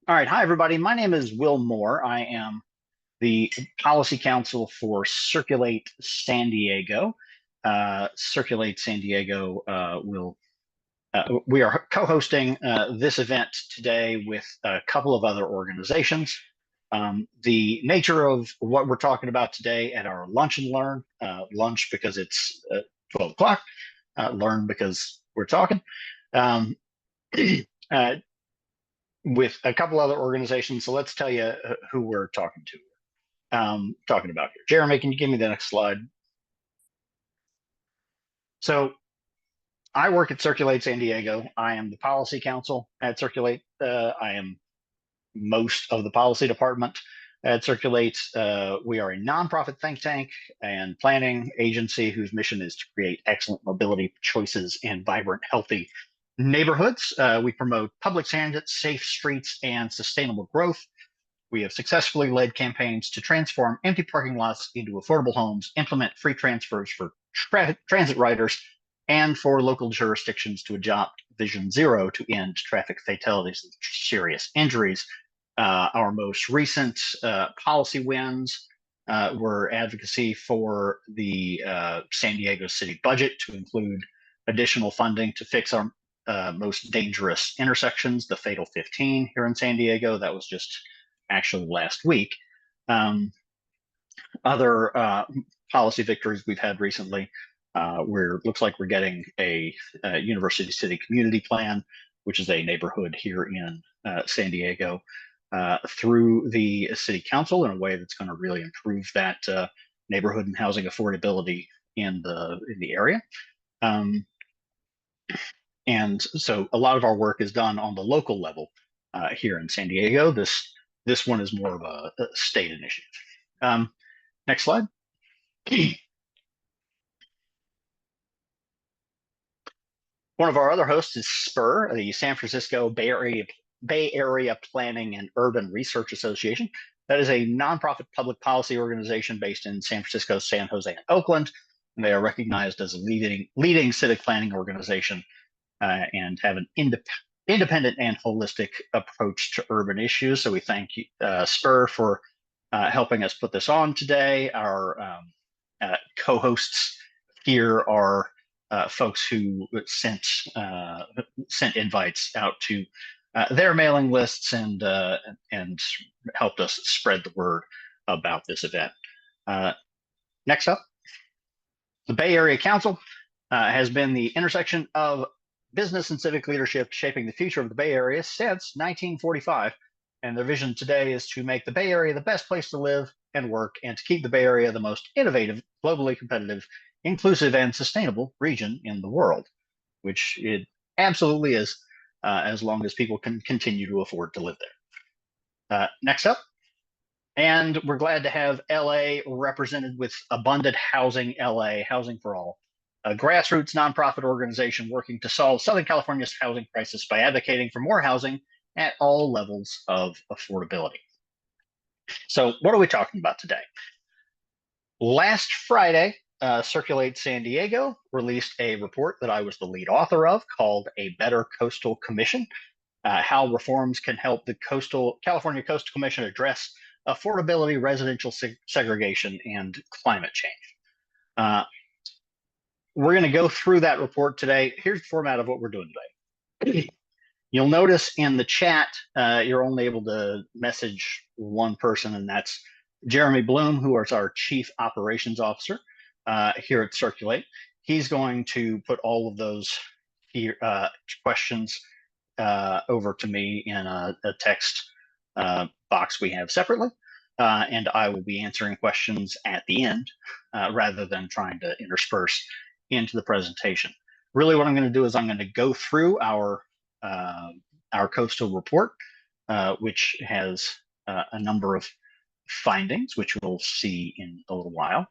All right. Hi, everybody. My name is Will Moore. I am the policy counsel for Circulate San Diego. Circulate San Diego we are co-hosting this event today with a couple of other organizations. The nature of what we're talking about today at our lunch and learn, lunch because it's 12 o'clock, learn because we're talking. Um, uh, with a couple other organizations. So let's tell you who we're talking about here. Jeremy, can you give me the next slide? So I work at Circulate San Diego. I am the policy counsel at Circulate. I am most of the policy department at Circulate. We are a nonprofit think tank and planning agency whose mission is to create excellent mobility choices and vibrant, healthy neighborhoods. We promote public transit, safe streets, and sustainable growth. We have successfully led campaigns to transform empty parking lots into affordable homes, implement free transfers for transit riders, and for local jurisdictions to adopt Vision Zero to end traffic fatalities and serious injuries. Our most recent policy wins were advocacy for the San Diego city budget to include additional funding to fix our most dangerous intersections, the Fatal 15 here in San Diego. That was just actually last week. Other policy victories we've had recently, where it looks like we're getting a University City Community Plan, which is a neighborhood here in San Diego, through the city council in a way that's going to really improve that neighborhood and housing affordability in the area. And so a lot of our work is done on the local level here in San Diego. This one is more of a state initiative. Next slide. One of our other hosts is SPUR, the San Francisco Bay Area Planning and Urban Research Association. That is a nonprofit public policy organization based in San Francisco, San Jose, and Oakland. And they are recognized as a leading civic planning organization and have an independent and holistic approach to urban issues. So we thank SPUR for helping us put this on today. Our co-hosts here are folks who sent invites out to their mailing lists and helped us spread the word about this event. Next up, the Bay Area Council has been the intersection of business and civic leadership shaping the future of the Bay Area since 1945. And their vision today is to make the Bay Area the best place to live and work, and to keep the Bay Area the most innovative, globally competitive, inclusive, and sustainable region in the world, which it absolutely is, as long as people can continue to afford to live there. Next up, and we're glad to have LA represented with Abundant Housing LA, Housing for All, a grassroots nonprofit organization working to solve Southern California's housing crisis by advocating for more housing at all levels of affordability. So what are we talking about today? Last Friday, Circulate San Diego released a report that I was the lead author of called A Better Coastal Commission, how reforms can help the California Coastal Commission address affordability, residential segregation, and climate change. We're going to go through that report today. Here's the format of what we're doing today. You'll notice in the chat, you're only able to message one person, and that's Jeremy Bloom, who is our Chief Operations Officer here at Circulate. He's going to put all of those questions over to me in a text box we have separately, and I will be answering questions at the end rather than trying to intersperse into the presentation. Really what I'm going to do is I'm going to go through our coastal report, which has a number of findings, which we'll see in a little while.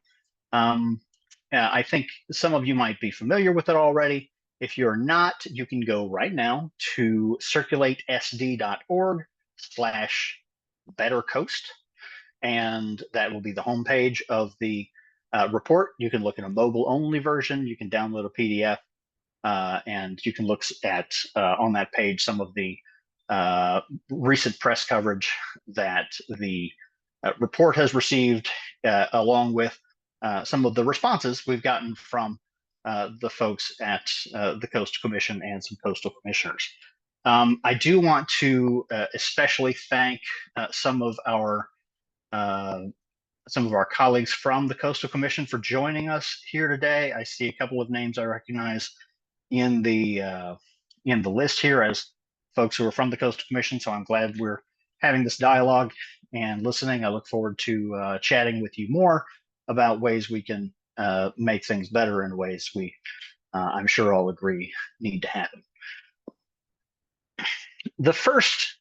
I think some of you might be familiar with it already. If you're not, you can go right now to circulatesd.org/bettercoast, and that will be the homepage of the report. You can look at a mobile-only version. You can download a PDF, and you can look at on that page some of the recent press coverage that the report has received, along with some of the responses we've gotten from the folks at the Coastal Commission and some coastal commissioners. I do want to especially thank some of our colleagues from the Coastal Commission for joining us here today. I see a couple of names I recognize in the list here as folks who are from the Coastal Commission, so I'm glad we're having this dialogue and listening. I look forward to chatting with you more about ways we can make things better in ways we, I'm sure all agree, need to happen. The first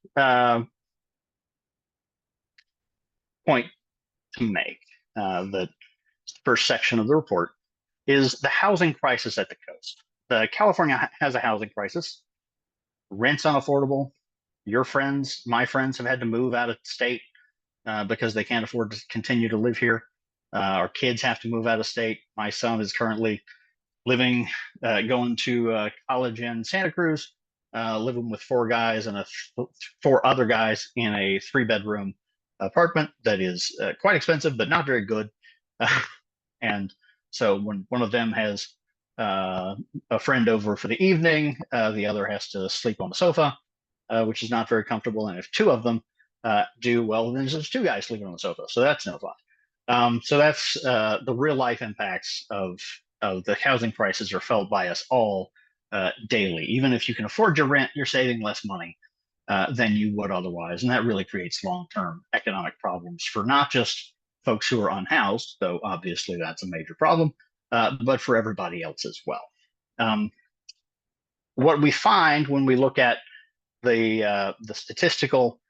point to make, the first section of the report, is the housing crisis at the coast. California has a housing crisis. Rent's unaffordable. Your friends, my friends, have had to move out of state because they can't afford to continue to live here. Our kids have to move out of state. My son is currently living, going to college in Santa Cruz, living with four other guys in a 3-bedroom apartment that is quite expensive, but not very good. And so when one of them has a friend over for the evening, the other has to sleep on the sofa, which is not very comfortable. And if two of them do, well, then there's two guys sleeping on the sofa, so that's no fun. So that's the real life impacts of the housing crisis are felt by us all daily. Even if you can afford your rent, you're saving less money than you would otherwise, and that really creates long-term economic problems for not just folks who are unhoused, though obviously that's a major problem, but for everybody else as well. What we find when we look at the statistical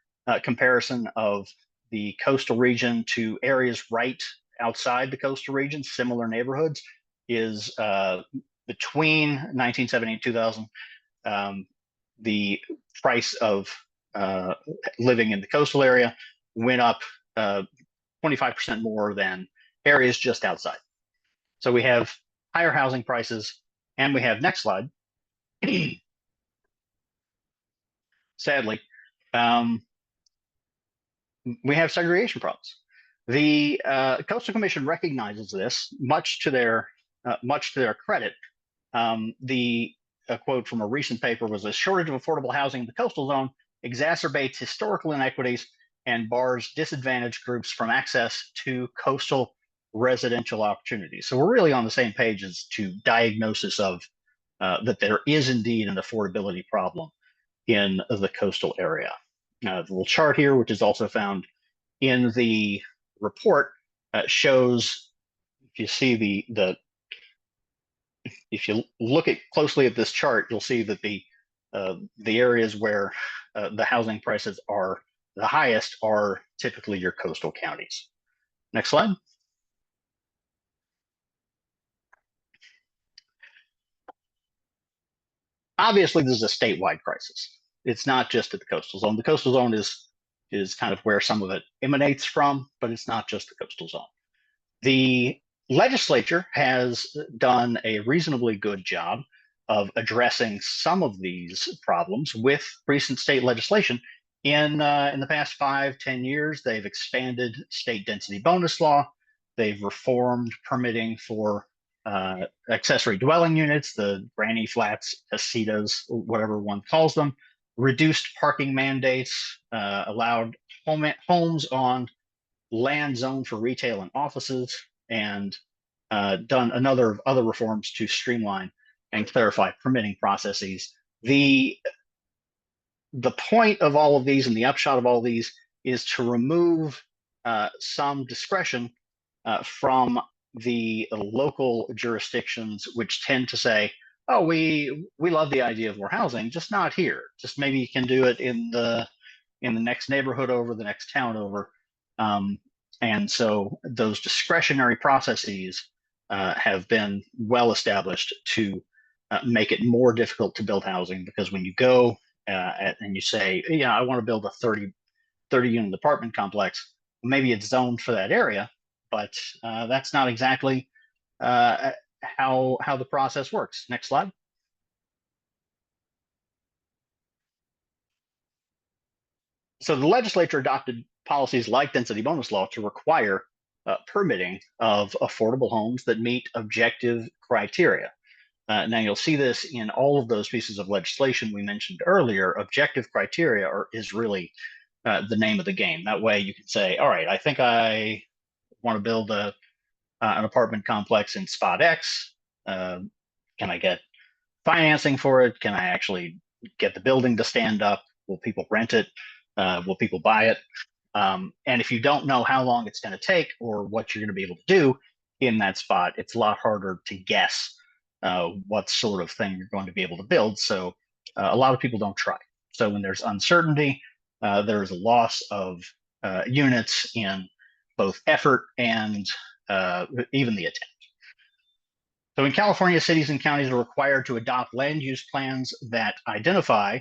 comparison of the coastal region to areas right outside the coastal region, similar neighborhoods, is between 1970 and 2000, the price of living in the coastal area went up 25% more than areas just outside. So we have higher housing prices, and we have, next slide, sadly, we have segregation problems. The Coastal Commission recognizes this, much to their credit. A quote from a recent paper was, "A shortage of affordable housing in the coastal zone exacerbates historical inequities and bars disadvantaged groups from access to coastal residential opportunities." So we're really on the same page as to diagnosis of that there is indeed an affordability problem in the coastal area. The little chart here, which is also found in the report, shows, if you see if you look closely at this chart, you'll see that the areas where the housing prices are the highest are typically your coastal counties. Next slide. Obviously, this is a statewide crisis. It's not just at the coastal zone. The coastal zone is kind of where some of it emanates from, but it's not just the coastal zone. The legislature has done a reasonably good job of addressing some of these problems with recent state legislation. In the past 5-10 years, they've expanded state density bonus law. They've reformed permitting for accessory dwelling units, the granny flats, casitas, whatever one calls them, reduced parking mandates, allowed homes on land zoned for retail and offices, and done other reforms to streamline and clarify permitting processes. The point of all of these and the upshot of all of these is to remove some discretion from the local jurisdictions, which tend to say, "Oh, we love the idea of more housing, just not here. Just maybe you can do it in the next neighborhood over, the next town over." And so those discretionary processes have been well established to make it more difficult to build housing, because when you go and you say, "Yeah, I want to build a 30 unit apartment complex," maybe it's zoned for that area, but that's not exactly how the process works. Next slide. So the legislature adopted policies like density bonus law to require permitting of affordable homes that meet objective criteria. Now you'll see this in all of those pieces of legislation we mentioned earlier. Objective criteria is really the name of the game. That way you can say, all right, I think I want to build an apartment complex in spot X. Can I get financing for it? Can I actually get the building to stand up? Will people rent it? Will people buy it? And if you don't know how long it's going to take or what you're going to be able to do in that spot, it's a lot harder to guess what sort of thing you're going to be able to build. So a lot of people don't try. So when there's uncertainty, there's a loss of units in both effort and even the attempt. So in California, cities and counties are required to adopt land use plans that identify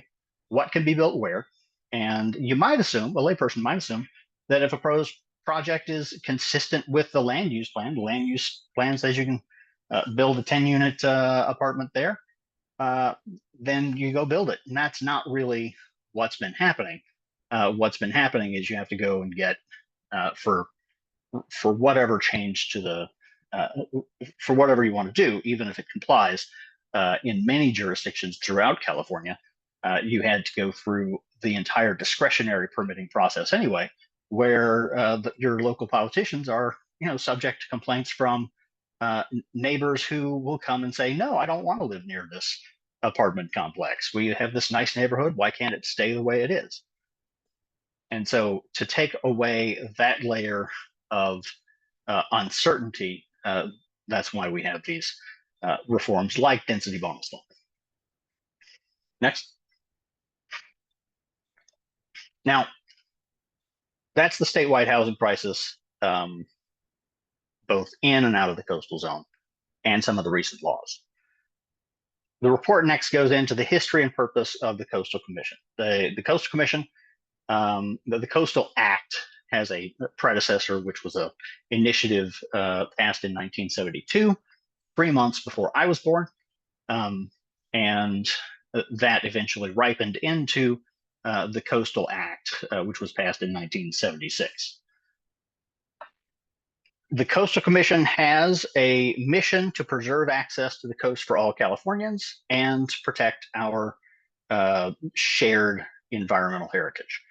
what can be built where. And you might assume, a layperson might assume, that if a project is consistent with the land use plan, the land use plan says you can build a 10-unit apartment there, then you go build it. And that's not really what's been happening. What's been happening is you have to go and get for whatever change to the for whatever you want to do, even if it complies. In many jurisdictions throughout California, you had to go through the entire discretionary permitting process anyway, where your local politicians are, subject to complaints from neighbors who will come and say, no, I don't want to live near this apartment complex. We have this nice neighborhood. Why can't it stay the way it is? And so to take away that layer of uncertainty, that's why we have these reforms like density bonus law. Next. Now, that's the statewide housing crisis, both in and out of the coastal zone, and some of the recent laws. The report next goes into the history and purpose of the Coastal Commission. The Coastal Commission, the Coastal Act has a predecessor, which was an initiative passed in 1972, 3 months before I was born. And that eventually ripened into the Coastal Act, which was passed in 1976. The Coastal Commission has a mission to preserve access to the coast for all Californians and to protect our shared environmental heritage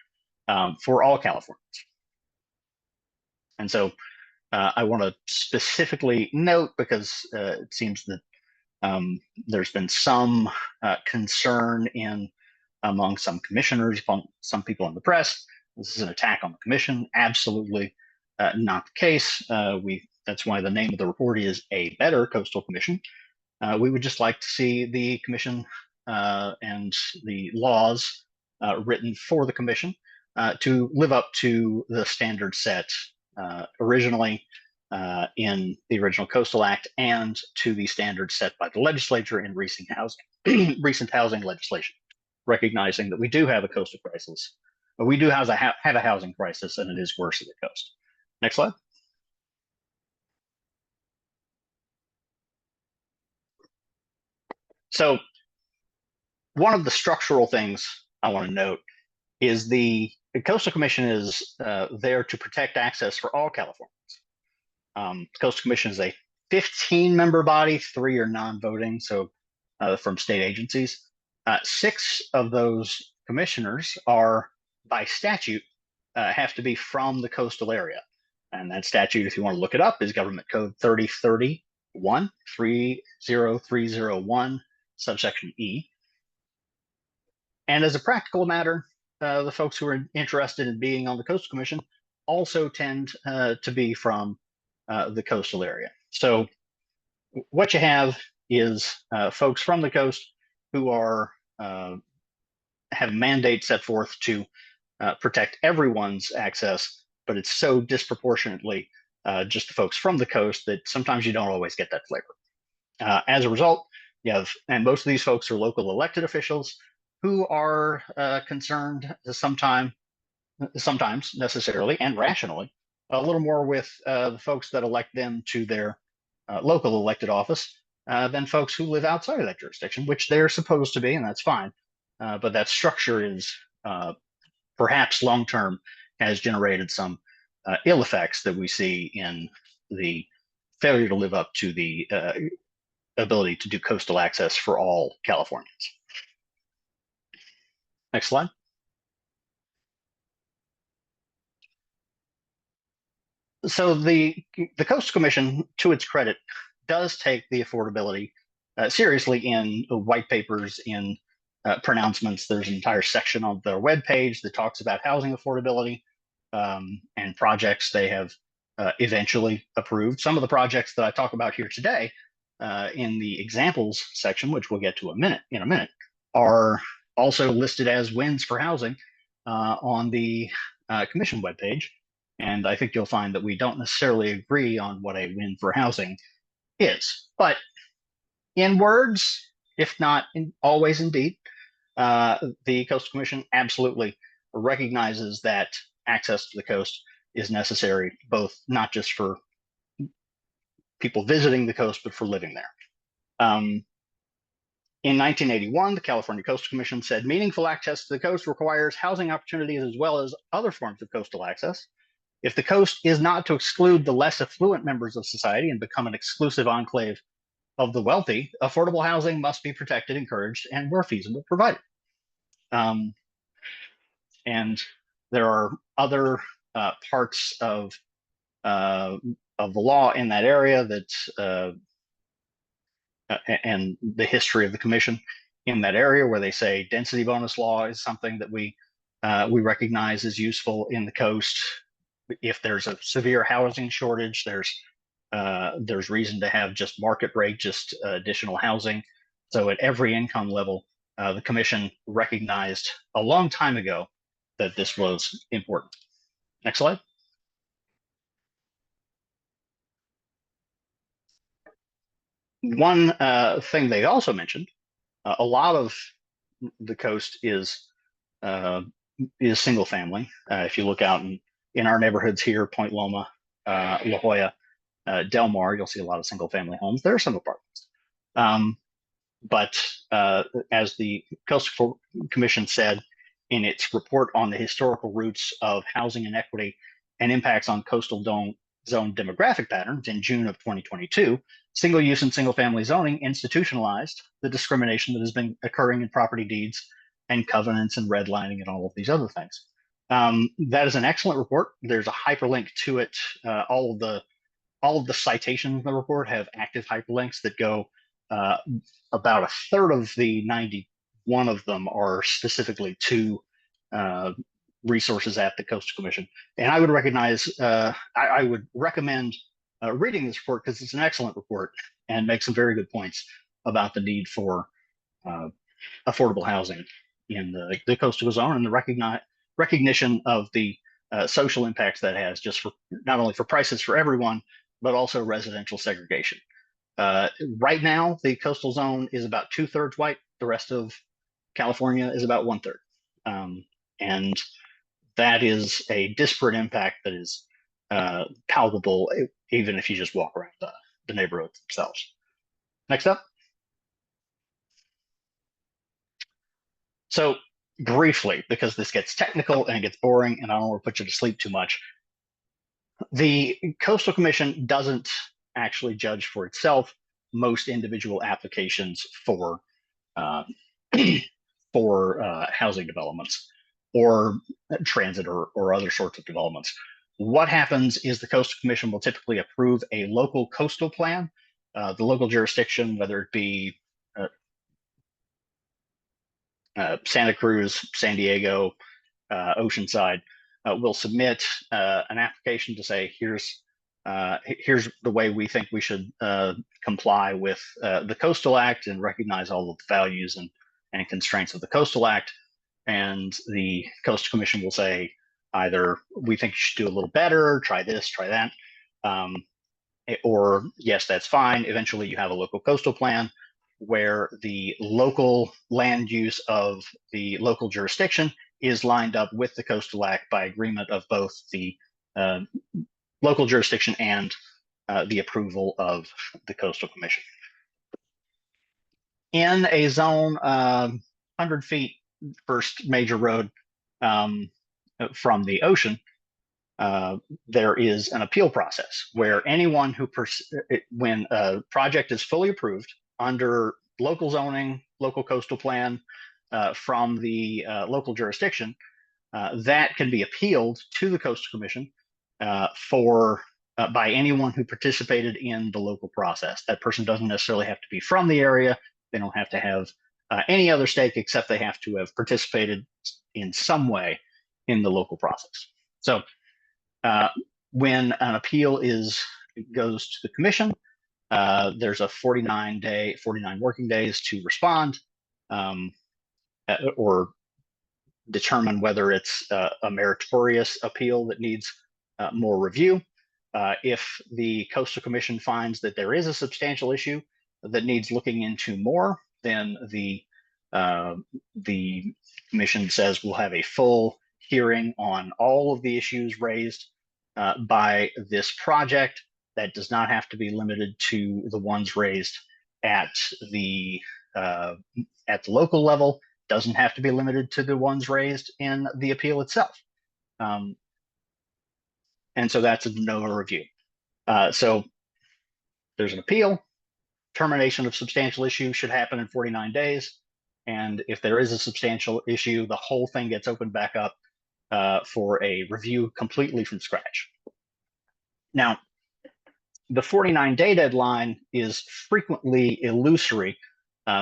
for all Californians. And so I want to specifically note, because it seems that there's been some concern among some commissioners, among some people in the press. This is an attack on the commission. Absolutely not the case. That's why the name of the report is A Better Coastal Commission. We would just like to see the commission and the laws written for the commission to live up to the standards set originally in the original Coastal Act and to the standards set by the legislature in recent housing legislation, recognizing that we do have a coastal crisis, but we do have a housing crisis, and it is worse at the coast. Next slide. So one of the structural things I want to note is the Coastal Commission is there to protect access for all Californians. The Coastal Commission is a 15-member body, 3 are non-voting, so from state agencies. 6 of those commissioners are, by statute, have to be from the coastal area. And that statute, if you want to look it up, is Government Code 3031, 30301, subsection E. And as a practical matter, the folks who are interested in being on the Coastal Commission also tend to be from the coastal area. So what you have is folks from the coast who are have mandates set forth to protect everyone's access, but it's so disproportionately just the folks from the coast that sometimes you don't always get that flavor. As a result, you have, and most of these folks are local elected officials who are concerned sometimes necessarily and rationally a little more with the folks that elect them to their local elected office than folks who live outside of that jurisdiction, which they're supposed to be, and that's fine. But that structure is perhaps long-term has generated some ill effects that we see in the failure to live up to the ability to do coastal access for all Californians. Next slide. So the Coastal Commission, to its credit, does take the affordability seriously in white papers, in pronouncements. There's an entire section on their webpage that talks about housing affordability and projects they have eventually approved. Some of the projects that I talk about here today in the examples section, which we'll get to in a minute, are also listed as wins for housing on the commission webpage. And I think you'll find that we don't necessarily agree on what a win for housing is. But in words, if not always in deed, the Coastal Commission absolutely recognizes that access to the coast is necessary, both not just for people visiting the coast, but for living there. In 1981, the California Coastal Commission said meaningful access to the coast requires housing opportunities as well as other forms of coastal access. If the coast is not to exclude the less affluent members of society and become an exclusive enclave of the wealthy, affordable housing must be protected, encouraged, and where feasible, provided. And there are other parts of the law in that area that and the history of the commission in that area, where they say density bonus law is something that we recognize as useful in the coast. If there's a severe housing shortage, there's reason to have just market rate, just additional housing. So at every income level, the commission recognized a long time ago that this was important. Next slide. One thing they also mentioned, a lot of the coast is single family. If you look out in our neighborhoods here, Point Loma, La Jolla, Del Mar, you'll see a lot of single family homes. There are some apartments. But as the Coastal Commission said in its report on the historical roots of housing inequity and impacts on coastal zone demographic patterns in June of 2022, single use and single family zoning institutionalized the discrimination that has been occurring in property deeds and covenants and redlining and all of these other things. That is an excellent report. There's a hyperlink to it. All of the citations in the report have active hyperlinks that go about a third of the 91 of them are specifically to resources at the Coastal Commission. And I would I would recommend reading this report because it's an excellent report and makes some very good points about the need for affordable housing in the coastal zone and the recognition of the social impacts that has, just for not only for prices for everyone, but also residential segregation. Right now, the coastal zone is about 2/3 white. The rest of California is about 1/3. And that is a disparate impact that is palpable, even if you just walk around the neighborhoods themselves. Next up. So briefly, because this gets technical and it gets boring and I don't want to put you to sleep too much, the Coastal Commission doesn't actually judge for itself most individual applications for housing developments or transit or other sorts of developments. What happens is the Coastal Commission will typically approve a local coastal plan. The local jurisdiction, whether it be Santa Cruz, San Diego, Oceanside, will submit an application to say, here's the way we think we should comply with the Coastal Act and recognize all of the values and constraints of the Coastal Act. And the Coastal Commission will say, either we think you should do a little better, try this, try that, or yes, that's fine. Eventually you have a local coastal plan where the local land use of the local jurisdiction is lined up with the Coastal Act by agreement of both the local jurisdiction and the approval of the Coastal Commission. In a zone 100 feet first major road, from the ocean, there is an appeal process where anyone when a project is fully approved under local zoning, local coastal plan from the local jurisdiction, that can be appealed to the Coastal Commission for by anyone who participated in the local process. That person doesn't necessarily have to be from the area. They don't have to have any other stake, except they have to have participated in some way in the local process. So when an appeal goes to the commission, there's a 49 working days to respond, or determine whether it's a meritorious appeal that needs more review. If the Coastal Commission finds that there is a substantial issue that needs looking into more, then the commission says we'll have a full hearing on all of the issues raised by this project. That does not have to be limited to the ones raised at the local level. Doesn't have to be limited to the ones raised in the appeal itself. And so that's a de novo review. So there's an appeal. Termination of substantial issue should happen in 49 days. And if there is a substantial issue, the whole thing gets opened back up for a review completely from scratch. Now, the 49-day deadline is frequently illusory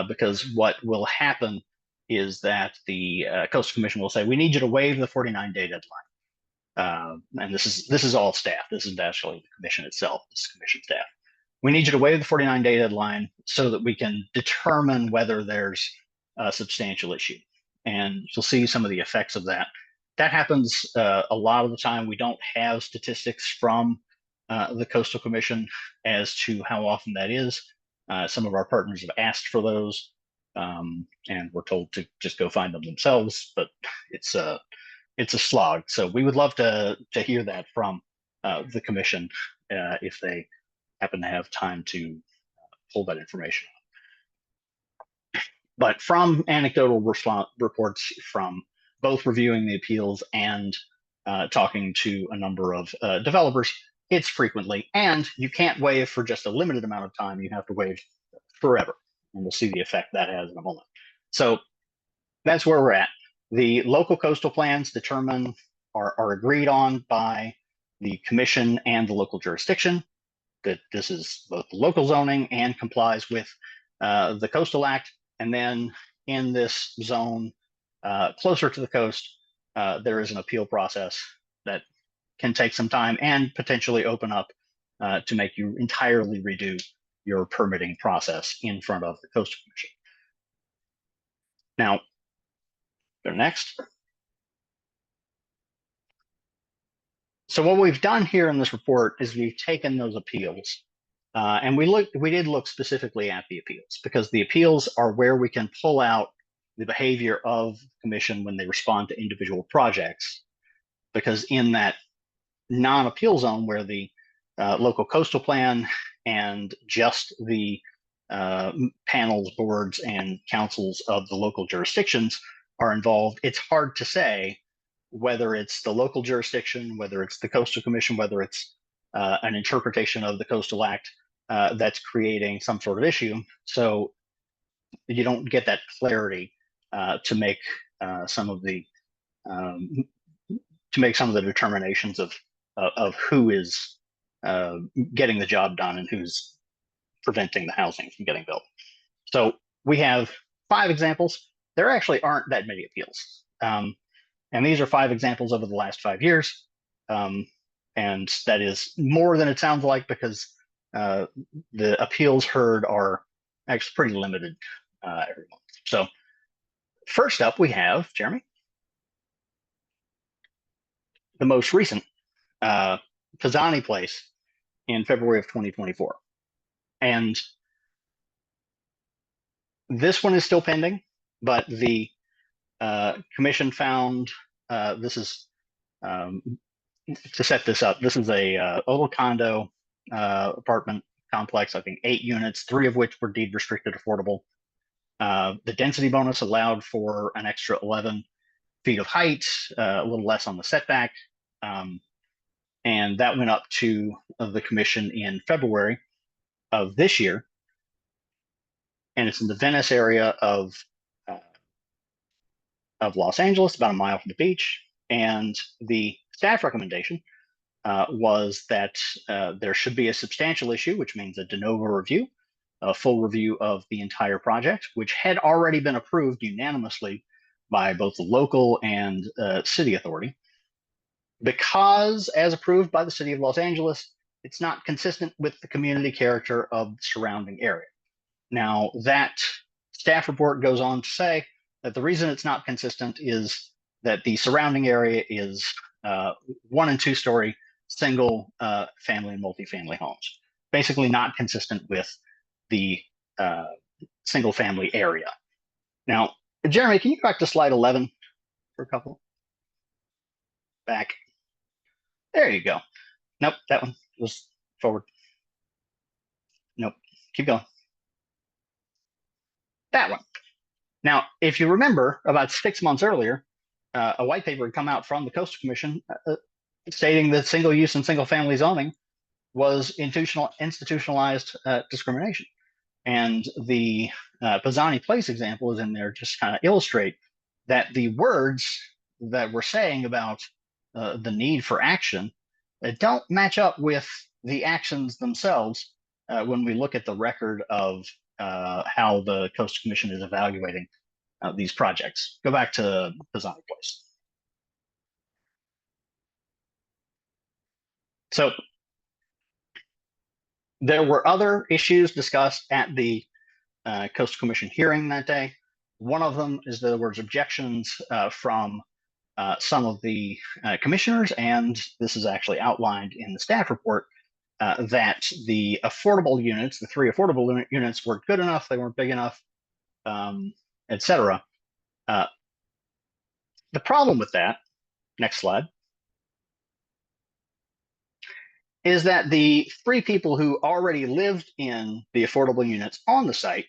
because what will happen is that the Coastal Commission will say, we need you to waive the 49-day deadline. And this is all staff. This isn't actually the commission itself. This is commission staff. We need you to waive the 49-day deadline so that we can determine whether there's a substantial issue. And you'll see some of the effects of that. That happens a lot of the time. We don't have statistics from the Coastal Commission as to how often that is. Some of our partners have asked for those, and we're told to just go find them themselves, but it's a slog. So we would love to hear that from the commission if they happen to have time to pull that information. But from anecdotal reports from both reviewing the appeals and talking to a number of developers, it's frequently, and you can't waive for just a limited amount of time. You have to waive forever, and we'll see the effect that has in a moment. So that's where we're at. The local coastal plans are agreed on by the commission and the local jurisdiction, that this is both local zoning and complies with the Coastal Act. And then in this zone closer to the coast, there is an appeal process that can take some time and potentially open up to make you entirely redo your permitting process in front of the Coastal Commission. Now, go next. So what we've done here in this report is we've taken those appeals and we did look specifically at the appeals, because the appeals are where we can pull out the behavior of the commission when they respond to individual projects. Because in that non-appeal zone where the local coastal plan and just the panels, boards, and councils of the local jurisdictions are involved, it's hard to say whether it's the local jurisdiction, whether it's the Coastal Commission, whether it's an interpretation of the Coastal Act that's creating some sort of issue. So you don't get that clarity to make some of the determinations of who is getting the job done and who's preventing the housing from getting built. So we have 5 examples. There actually aren't that many appeals. And these are 5 examples over the last 5 years. And that is more than it sounds like, because the appeals heard are actually pretty limited every month. So first up, we have, Jeremy, the most recent, Pisani Place in February of 2024. And this one is still pending, but the commission found, this is, to set this up, this is a little condo apartment complex, I think 8 units, 3 of which were deed restricted affordable. The density bonus allowed for an extra 11 feet of height, a little less on the setback. And that went up to the commission in February of this year. And it's in the Venice area of Los Angeles, about a mile from the beach. And the staff recommendation was that there should be a substantial issue, which means a de novo review, a full review of the entire project, which had already been approved unanimously by both the local and city authority. Because, as approved by the city of Los Angeles, it's not consistent with the community character of the surrounding area. Now, that staff report goes on to say that the reason it's not consistent is that the surrounding area is 1 and 2 story single family and multifamily homes, basically not consistent with the single family area. Now, Jeremy, can you go back to slide 11 for a couple? Back. There you go. Nope, that one was forward. Nope, keep going. That one. Now, if you remember, about 6 months earlier, a white paper had come out from the Coastal Commission stating that single use and single family zoning was institutionalized discrimination. And the Pisani Place example is in there just kind of illustrate that the words that we're saying about the need for action don't match up with the actions themselves when we look at the record of how the Coastal Commission is evaluating these projects. Go back to Pisani Place. So there were other issues discussed at the Coastal Commission hearing that day. One of them is there was objections from some of the commissioners, and this is actually outlined in the staff report, that the affordable units, the 3 affordable units, weren't good enough, they weren't big enough, etc. The problem with that, next slide, is that the 3 people who already lived in the affordable units on the site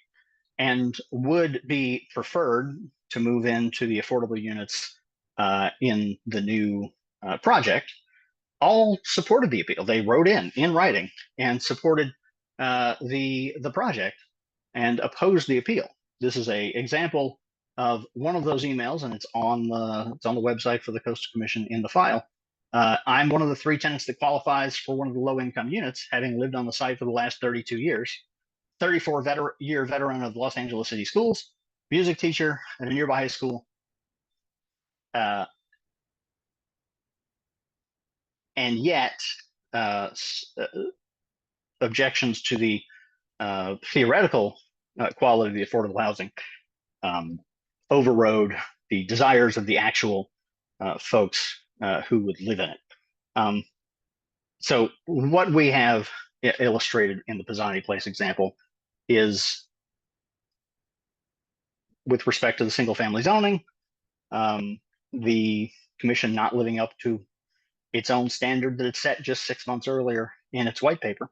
and would be preferred to move into the affordable units in the new project all supported the appeal. They wrote in writing and supported the project and opposed the appeal. This is a example of one of those emails, and it's on the website for the Coastal Commission in the file. I'm one of the 3 tenants that qualifies for one of the low-income units, having lived on the site for the last 32 years. 34-year veteran of Los Angeles City Schools, music teacher at a nearby high school. And yet, objections to the theoretical quality of the affordable housing overrode the desires of the actual folks who would live in it. So what we have illustrated in the Pisani Place example is, with respect to the single family zoning, the commission not living up to its own standard that it set just 6 months earlier in its white paper,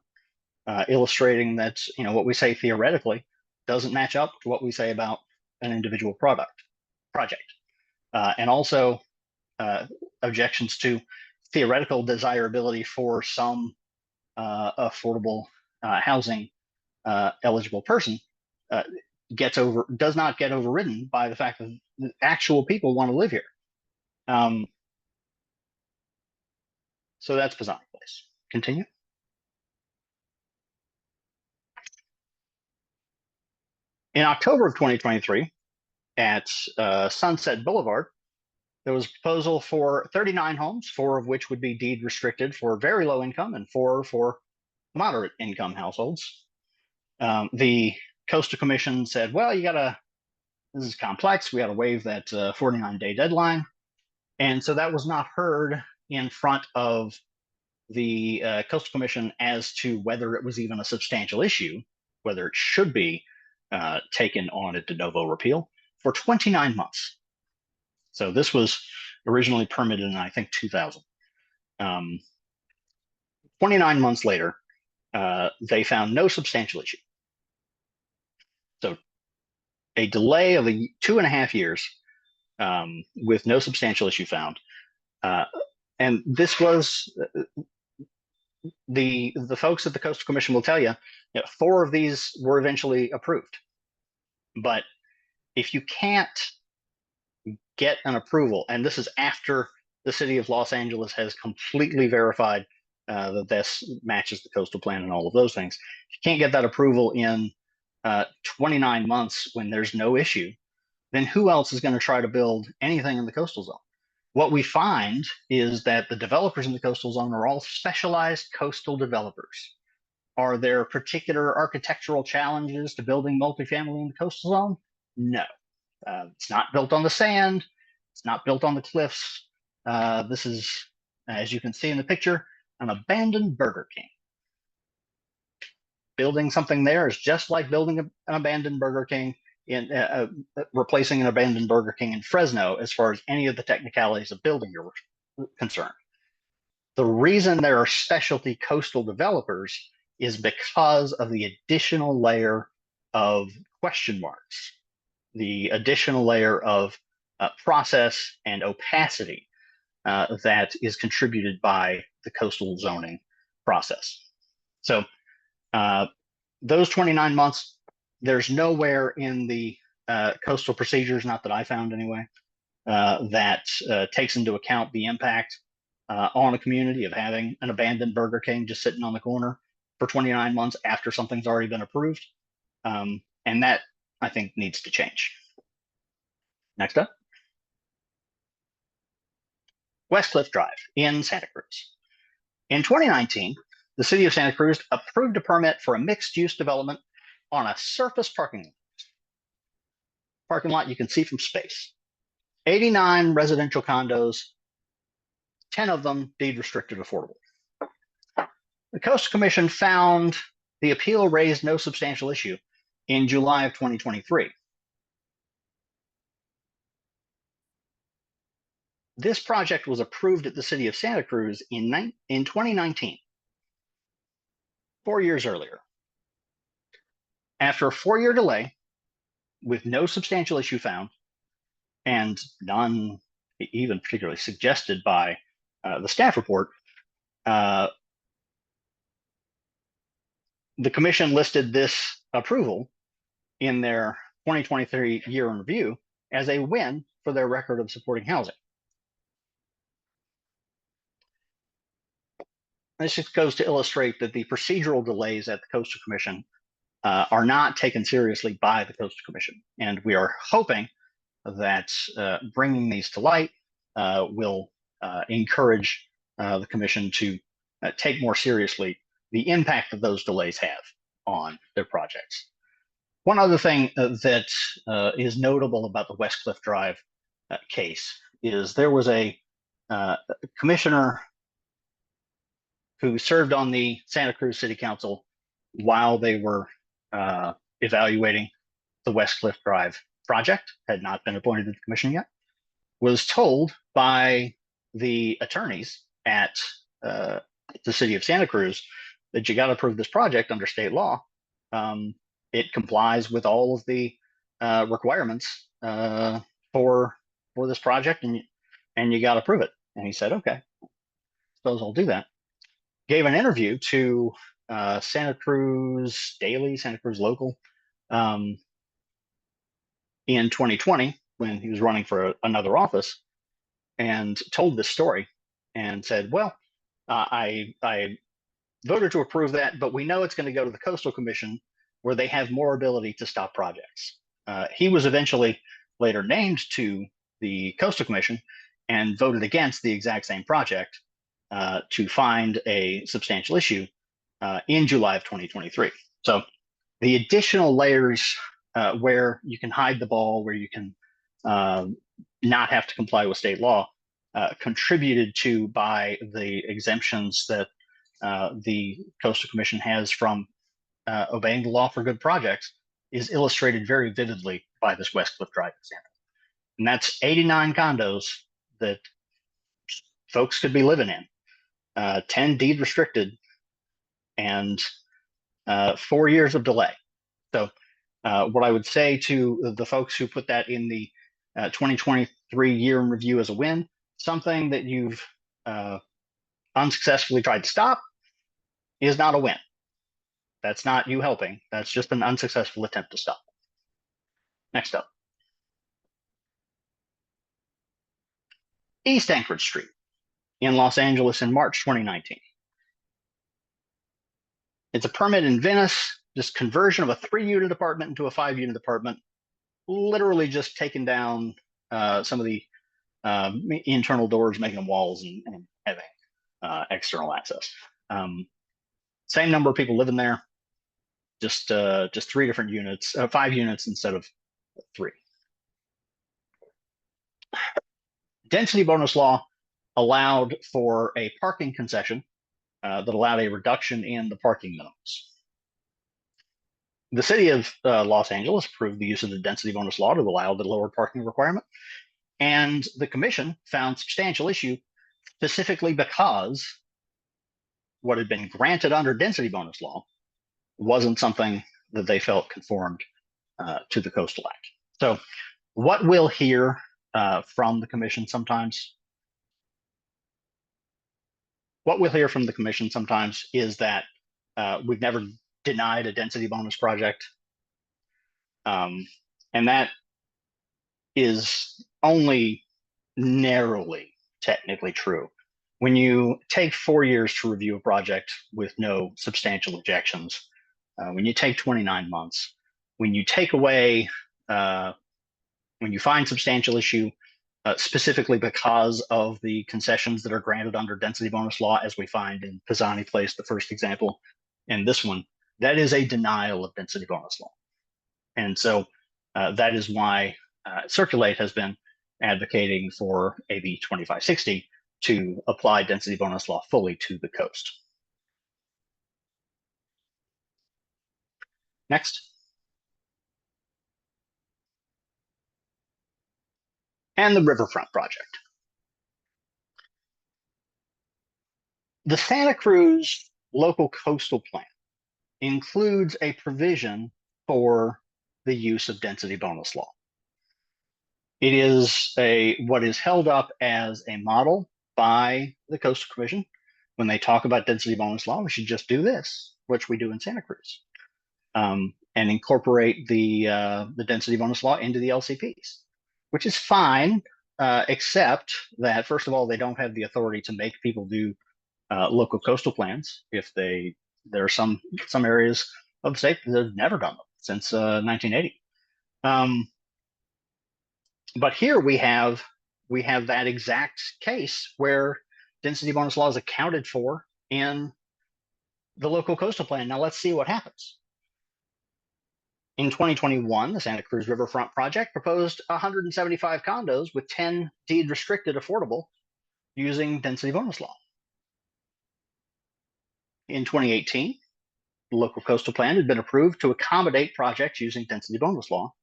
illustrating that what we say theoretically doesn't match up to what we say about an individual project, and also objections to theoretical desirability for some affordable housing eligible person does not get overridden by the fact that actual people want to live here. So that's Pisani Place. Continue. In October of 2023, at Sunset Boulevard, there was a proposal for 39 homes, 4 of which would be deed restricted for very low income and 4 for moderate income households. The Coastal Commission said, well, this is complex. We got to waive that 49-day deadline. And so that was not heard in front of the Coastal Commission as to whether it was even a substantial issue, whether it should be taken on a de novo repeal, for 29 months. So this was originally permitted in, I think, 2000. 29 months later, they found no substantial issue. So a delay of 2.5 years with no substantial issue found. And this was the folks at the Coastal Commission will tell you, 4 of these were eventually approved. But if you can't get an approval, and this is after the city of Los Angeles has completely verified that this matches the coastal plan and all of those things, if you can't get that approval in 29 months when there's no issue, then who else is going to try to build anything in the coastal zone? What we find is that the developers in the coastal zone are all specialized coastal developers. Are there particular architectural challenges to building multifamily in the coastal zone? No. It's not built on the sand. It's not built on the cliffs. This is, as you can see in the picture, an abandoned Burger King. Building something there is just like building an abandoned Burger King in replacing an abandoned Burger King in Fresno as far as any of the technicalities of building are concerned. The reason there are specialty coastal developers is because of the additional layer of question marks, the additional layer of process and opacity that is contributed by the coastal zoning process. So those 29 months, there's nowhere in the coastal procedures, not that I found anyway, that takes into account the impact on a community of having an abandoned Burger King just sitting on the corner for 29 months after something's already been approved. And that, I think, needs to change. Next up. West Cliff Drive in Santa Cruz. In 2019, the city of Santa Cruz approved a permit for a mixed-use development on a surface parking lot you can see from space. 89 residential condos, 10 of them deed restricted affordable. The Coastal Commission found the appeal raised no substantial issue in July of 2023. This project was approved at the city of Santa Cruz in 2019, 4 years earlier. After a 4-year delay, with no substantial issue found, and none even particularly suggested by the staff report, the commission listed this approval in their 2023 year in review as a win for their record of supporting housing. This just goes to illustrate that the procedural delays at the Coastal Commission are not taken seriously by the Coastal Commission. And we are hoping that bringing these to light will encourage the Commission to take more seriously the impact that those delays have on their projects. One other thing that is notable about the West Cliff Drive case is there was a commissioner who served on the Santa Cruz City Council while they were evaluating the West Cliff Drive project, had not been appointed to the commission yet, was told by the attorneys at the city of Santa Cruz that you got to approve this project under state law. It complies with all of the requirements for this project, and you got to approve it. And he said, okay, suppose I'll do that. Gave an interview to Santa Cruz Daily, Santa Cruz Local, in 2020 when he was running for another office, and told this story and said, well, I voted to approve that, but we know it's going to go to the Coastal Commission where they have more ability to stop projects. He was eventually later named to the Coastal Commission and voted against the exact same project to find a substantial issue in July of 2023. So the additional layers where you can hide the ball, where you can not have to comply with state law, contributed to by the exemptions that the Coastal Commission has from obeying the law for good projects, is illustrated very vividly by this West Cliff Drive example. And that's 89 condos that folks could be living in, 10 deed restricted, and 4 years of delay. So what I would say to the folks who put that in the 2023 year in review as a win. Something that you've unsuccessfully tried to stop is not a win. That's not you helping. That's just an unsuccessful attempt to stop. Next up, East Anchorage Street in Los Angeles in March 2019. It's a permit in Venice, just conversion of a 3-unit apartment into a 5-unit apartment, literally just taking down some of the internal doors, making them walls, and having external access. Same number of people living there, just 3 different units, 5 units instead of 3. Density bonus law allowed for a parking concession that allowed a reduction in the parking minimums. The city of Los Angeles approved the use of the density bonus law to allow the lower parking requirement, and the commission found substantial issue specifically because what had been granted under density bonus law wasn't something that they felt conformed to the Coastal Act. So what we'll hear from the commission sometimes is that we've never denied a density bonus project. And that is only narrowly technically true. When you take 4 years to review a project with no substantial objections, when you take 29 months, when you take away, when you find substantial issue, specifically because of the concessions that are granted under density bonus law, as we find in Pisani Place, the first example, and this one, that is a denial of density bonus law. And so that is why Circulate has been advocating for AB 2560 to apply density bonus law fully to the coast. Next. And the Riverfront Project. The Santa Cruz Local Coastal Plan includes a provision for the use of density bonus law. It is what is held up as a model by the Coastal Commission. When they talk about density bonus law, we should just do this, which we do in Santa Cruz, and incorporate the density bonus law into the LCPs, which is fine, except that, first of all, they don't have the authority to make people do local coastal plans. If there are some areas of the state that have never done them since 1980. But here we have that exact case where density bonus law is accounted for in the local coastal plan. Now let's see what happens. In 2021, the Santa Cruz Riverfront Project proposed 175 condos with 10 deed restricted affordable using density bonus law. In 2018, the local coastal plan had been approved to accommodate projects using density bonus law.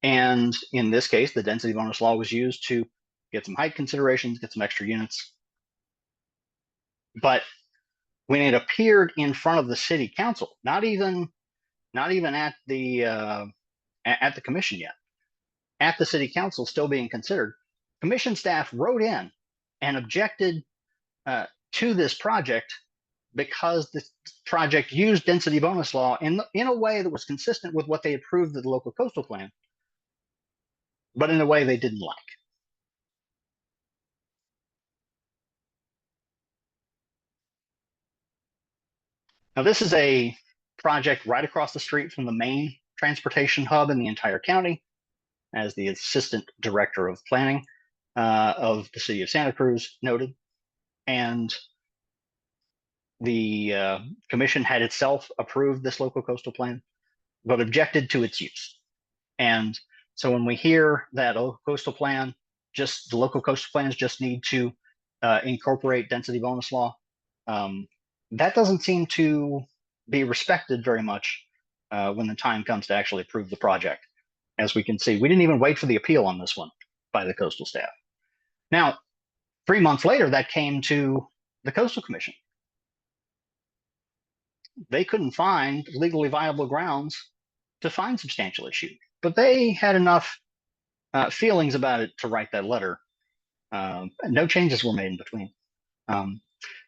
And in this case, the density bonus law was used to get some height considerations, get some extra units. But when it appeared in front of the city council, not even at the commission yet, at the city council still being considered, commission staff wrote in and objected to this project because the project used density bonus law in a way that was consistent with what they approved of the local coastal plan, but in a way they didn't like. Now, this is a project right across the street from the main transportation hub in the entire county. As the Assistant Director of Planning of the City of Santa Cruz noted. And the commission had itself approved this local coastal plan, but objected to its use. And so when we hear that local coastal plan, the local coastal plans just need to incorporate density bonus law, that doesn't seem to be respected very much when the time comes to actually approve the project. As we can see, we didn't even wait for the appeal on this one by the coastal staff. Now, 3 months later, that came to the Coastal Commission. They couldn't find legally viable grounds to find substantial issue, but they had enough feelings about it to write that letter. No changes were made in between.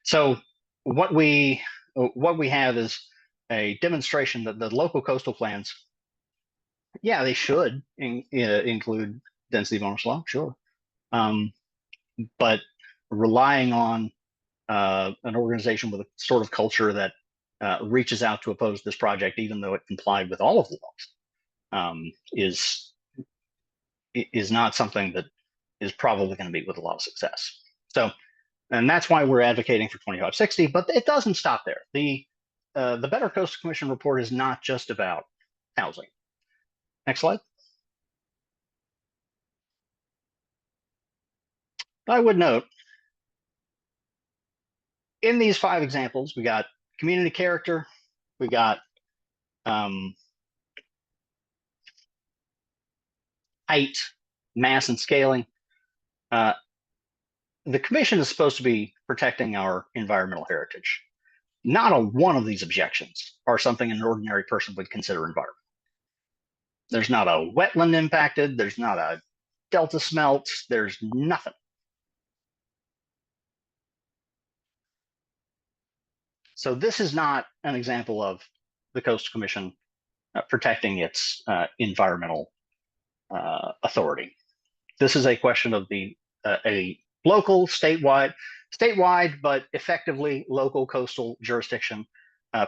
So what we have is a demonstration that the local coastal plans, yeah, they should include density bonus law, sure, but relying on an organization with a sort of culture that reaches out to oppose this project, even though it complied with all of the laws, is not something that is probably going to meet with a lot of success. So, and that's why we're advocating for 2560. But it doesn't stop there. The Better Coastal Commission report is not just about housing. Next slide. I would note in these 5 examples, we got community character, we got height, mass, and scaling. The commission is supposed to be protecting our environmental heritage. Not a one of these objections are something an ordinary person would consider environmental. There's not a wetland impacted, there's not a delta smelt, there's nothing. So this is not an example of the Coastal Commission protecting its environmental authority. This is a question of a local, statewide, but effectively local coastal jurisdiction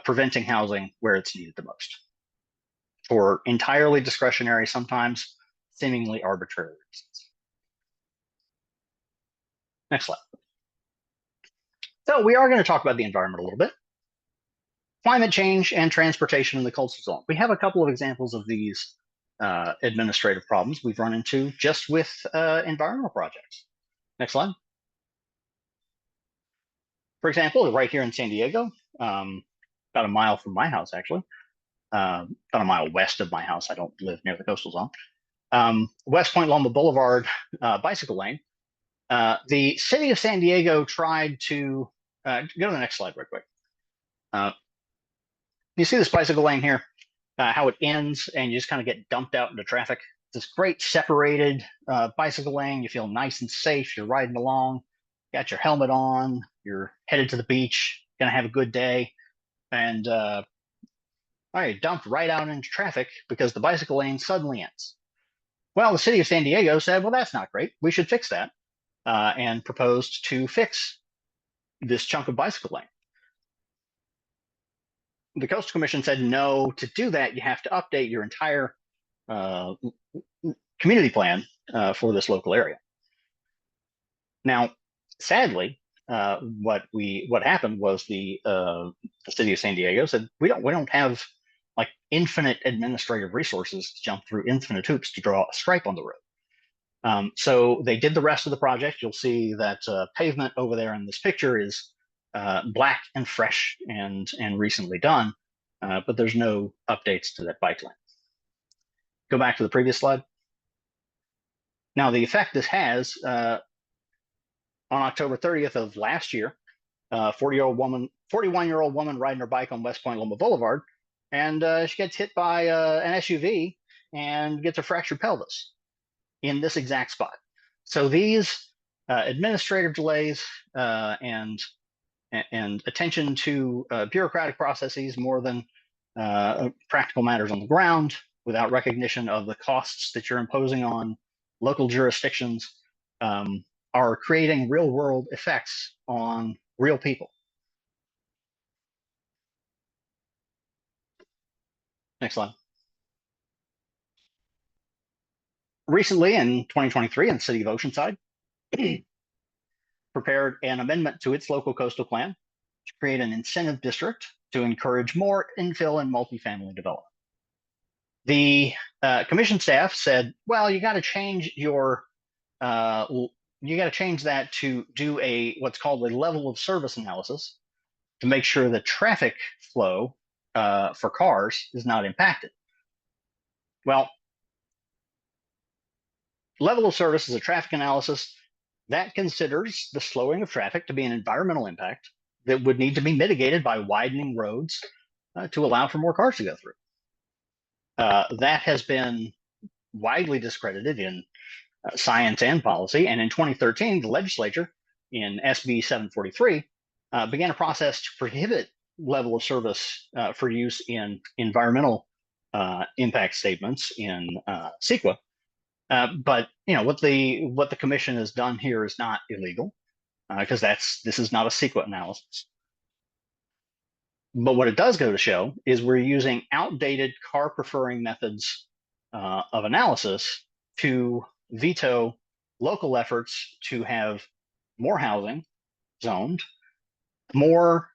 preventing housing where it's needed the most for entirely discretionary, sometimes seemingly arbitrary reasons. Next slide. So we are going to talk about the environment a little bit. Climate change and transportation in the coastal zone. We have a couple of examples of these administrative problems we've run into just with environmental projects. Next slide. For example, right here in San Diego, about a mile from my house, actually, about a mile west of my house. I don't live near the coastal zone. West Point Loma Boulevard bicycle lane. The city of San Diego tried to go to the next slide real quick. You see this bicycle lane here, how it ends, and you just kind of get dumped out into traffic. This great separated bicycle lane. You feel nice and safe. You're riding along, got your helmet on, you're headed to the beach, gonna have a good day, and all right, dumped right out into traffic because the bicycle lane suddenly ends. Well, the city of San Diego said, well, that's not great. We should fix that, and proposed to fix this chunk of bicycle lane. The Coastal Commission said, no, to do that, you have to update your entire community plan for this local area. Now, sadly, what happened was the city of San Diego said, we don't have like infinite administrative resources to jump through infinite hoops to draw a stripe on the road. So they did the rest of the project. You'll see that pavement over there in this picture is black and fresh and recently done, but there's no updates to that bike lane. Go back to the previous slide. Now, the effect this has, on October 30th of last year, 41-year-old woman riding her bike on West Point Loma Boulevard, and she gets hit by an SUV and gets a fractured pelvis in this exact spot. So these administrative delays and attention to bureaucratic processes more than practical matters on the ground, without recognition of the costs that you're imposing on local jurisdictions, are creating real world effects on real people. Next slide. Recently in 2023 in the city of Oceanside, prepared an amendment to its local coastal plan to create an incentive district to encourage more infill and multifamily development. The commission staff said, well, you got to change your that to do what's called a level of service analysis to make sure that traffic flow for cars is not impacted. Well, level of service is a traffic analysis that considers the slowing of traffic to be an environmental impact that would need to be mitigated by widening roads to allow for more cars to go through. That has been widely discredited in science and policy. And in 2013, the legislature in SB 743 began a process to prohibit level of service for use in environmental impact statements in CEQA. But what the commission has done here is not illegal, because this is not a CEQA analysis. But what it does go to show is we're using outdated car preferring methods of analysis to veto local efforts to have more housing zoned, more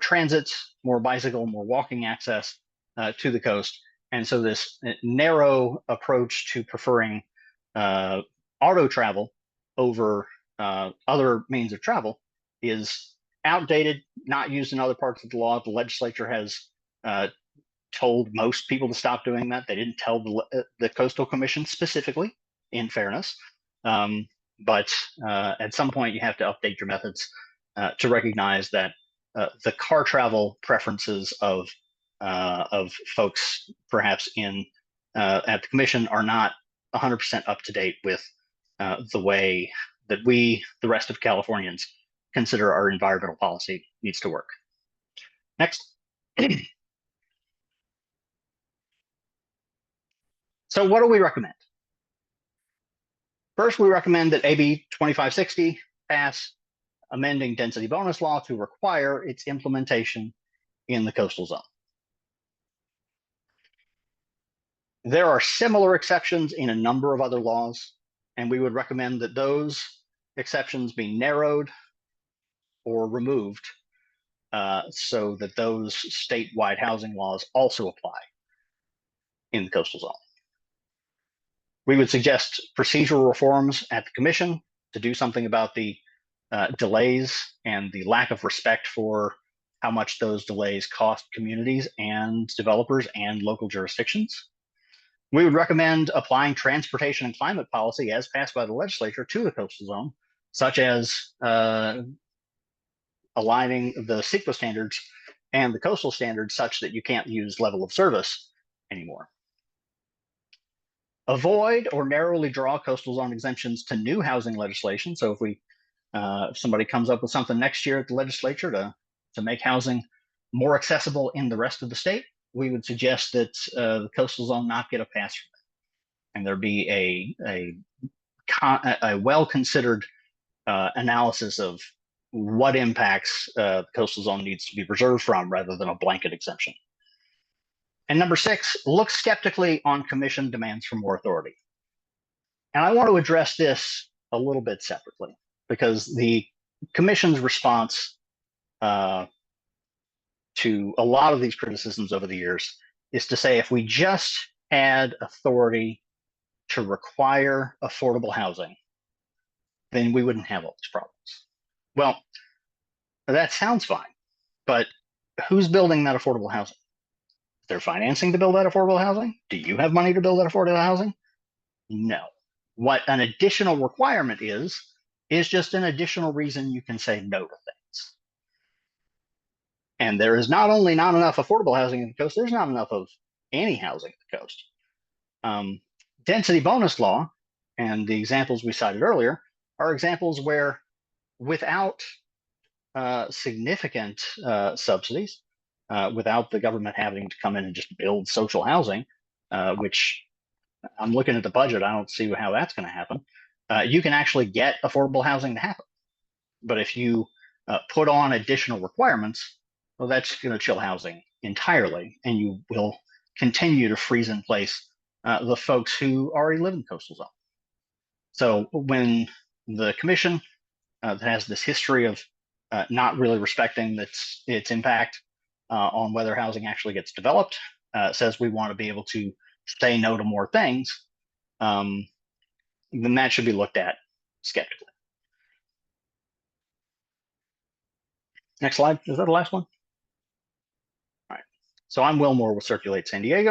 transit, more bicycle, more walking access to the coast. And so this narrow approach to preferring auto travel over other means of travel is outdated, not used in other parts of the law. The legislature has told most people to stop doing that. They didn't tell the Coastal Commission specifically, in fairness. But at some point, you have to update your methods to recognize that the car travel preferences of folks, perhaps at the commission, are not 100% up to date with the way that we, the rest of Californians, consider our environmental policy needs to work. Next. So what do we recommend? First, we recommend that AB 2560 pass, amending density bonus law to require its implementation in the coastal zone. There are similar exceptions in a number of other laws, and we would recommend that those exceptions be narrowed or removed so that those statewide housing laws also apply in the coastal zone. We would suggest procedural reforms at the commission to do something about the delays and the lack of respect for how much those delays cost communities and developers and local jurisdictions. We would recommend applying transportation and climate policy as passed by the legislature to the coastal zone, such as aligning the CEQA standards and the coastal standards such that you can't use level of service anymore. Avoid or narrowly draw coastal zone exemptions to new housing legislation. So if somebody comes up with something next year at the legislature to make housing more accessible in the rest of the state, we would suggest that the coastal zone not get a pass from it, and there be a well-considered analysis of what impacts the coastal zone needs to be preserved from, rather than a blanket exemption. And number 6, look skeptically on commission demands for more authority. And I want to address this a little bit separately, because the commission's response to a lot of these criticisms over the years is to say, if we just had authority to require affordable housing, then we wouldn't have all these problems. Well, that sounds fine, but who's building that affordable housing? They're financing to build that affordable housing? Do you have money to build that affordable housing? No. What an additional requirement is just an additional reason you can say no to things. And there is not only not enough affordable housing on the coast, there's not enough of any housing at the coast. Density bonus law and the examples we cited earlier are examples where, without significant subsidies, without the government having to come in and just build social housing, which I'm looking at the budget, I don't see how that's going to happen. You can actually get affordable housing to happen. But if you put on additional requirements, well, that's going to chill housing entirely, and you will continue to freeze in place the folks who already live in the coastal zone. So when the commission that has this history of not really respecting its impact on whether housing actually gets developed, says we want to be able to say no to more things, then that should be looked at skeptically. Next slide. Is that the last one? All right. So I'm Will Moore with Circulate San Diego.